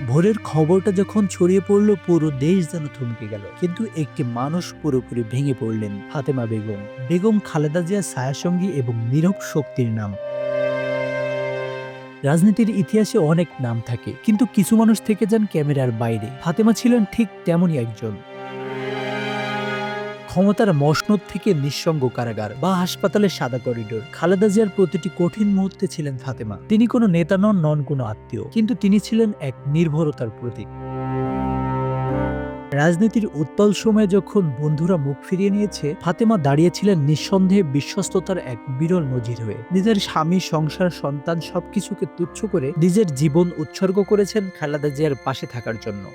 ভোরের খবরটা যখন ছড়িয়ে পড়ল পুরো দেশ যেন থমকে গেল। কিন্তু একটি মানুষ পুরোপুরি ভেঙে পড়লেন, ফাতেমা বেগম। বেগম খালেদা জিয়ার ছায়াসঙ্গী এবং নীরব শক্তির নাম। রাজনীতির ইতিহাসে অনেক নাম থাকে, কিন্তু কিছু মানুষ থেকে যান ক্যামেরার বাইরে। ফাতেমা ছিলেন ঠিক তেমনই একজন। ক্ষমতার মসনদ থেকে নিঃসঙ্গ কারাগার বা হাসপাতালের সাদা করিডোর, খালেদা জিয়ার প্রতিটি কঠিন মুহূর্তে ছিলেন ফাতেমা। তিনি কোনো নেতা নন কোনো আত্মীয়, কিন্তু তিনি ছিলেন এক নির্ভরতার প্রতীক। রাজনীতির উত্তাল সময়ে যখন বন্ধুরা মুখ ফিরিয়ে নিয়েছে, ফাতেমা দাঁড়িয়েছিলেন নিঃসন্দেহে বিশ্বস্ততার এক বিরল নজির হয়ে। নিজের স্বামী, সংসার, সন্তান সবকিছুকে তুচ্ছ করে নিজের জীবন উৎসর্গ করেছেন খালেদা জিয়ার পাশে থাকার জন্য।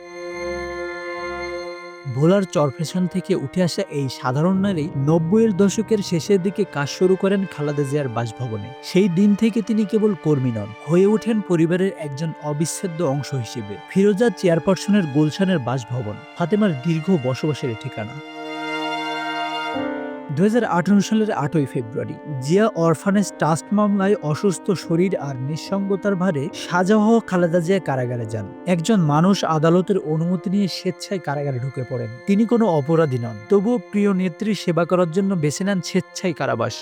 ভোলার চরফ্যাশন থেকে উঠে আসা এই সাধারণ নারী ৯০-এর দশকের শেষের দিকে কাজ শুরু করেন খালেদা জিয়ার বাসভবনে। সেই দিন থেকে তিনি কেবল কর্মী নন, হয়ে ওঠেন পরিবারের একজন অবিচ্ছেদ্য অংশ হিসেবে। ফিরোজা চেয়ারপারসনের গুলশানের বাসভবন ফাতেমার দীর্ঘ বসবাসের ঠিকানা। ২০১৮ সালের ৮ই ফেব্রুয়ারি জিয়া অরফানেজ ট্রাস্ট মামলায় অসুস্থ শরীর আর নিঃসঙ্গতার ভারে সাজা হওয়া খালেদা জিয়া কারাগারে যান। একজন মানুষ আদালতের অনুমতি নিয়ে স্বেচ্ছায় কারাগারে ঢুকে পড়েন। তিনি কোনো অপরাধী নন, তবুও প্রিয় নেত্রীর সেবা করার জন্য বেছে নেন স্বেচ্ছায় কারাবাস।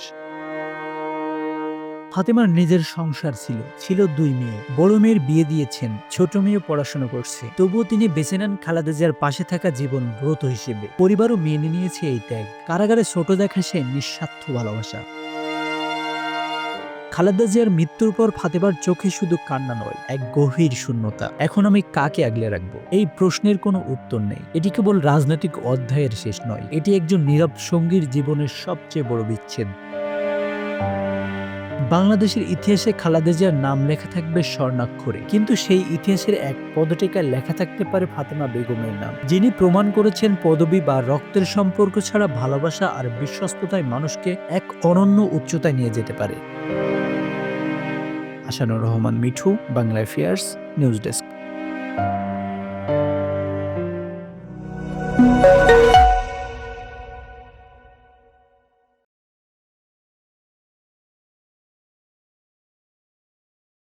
ফাতেমার নিজের সংসার ছিল ২ মেয়ে। বড় মেয়ের বিয়ে দিয়েছেন, ছোট মেয়ে পড়াশোনা করছে। তবুও তিনি বেছে নেন খালেদা জিয়ার পাশে থাকা জীবন ব্রত হিসেবে। পরিবারও মেনে নিয়েছে এই ত্যাগ। কারাগারে ছোট দেখা সে নিঃস্বার্থ ভালোবাসা। খালেদা জিয়ার মৃত্যুর পর ফাতেমার চোখে শুধু কান্না নয়, এক গভীর শূন্যতা। এখন আমি কাকে আগলে রাখবো? এই প্রশ্নের কোনো উত্তর নেই। এটি কেবল রাজনৈতিক অধ্যায়ের শেষ নয়, এটি একজন নীরব সঙ্গীর জীবনের সবচেয়ে বড় বিচ্ছেদ। বাংলাদেশের ইতিহাসে খালেদা জিয়ার নাম লেখা থাকবে স্বর্ণাক্ষরে, কিন্তু সেই ইতিহাসের এক পদটিকায় লেখা থাকতে পারে ফাতেমা বেগমের নাম, যিনি প্রমাণ করেছেন পদবি বা রক্তের সম্পর্ক ছাড়া ভালোবাসা আর বিশ্বস্ততায় মানুষকে এক অনন্য উচ্চতায় নিয়ে যেতে পারে। Ashanur Rahman Mithu, Bangla affairs, news desk.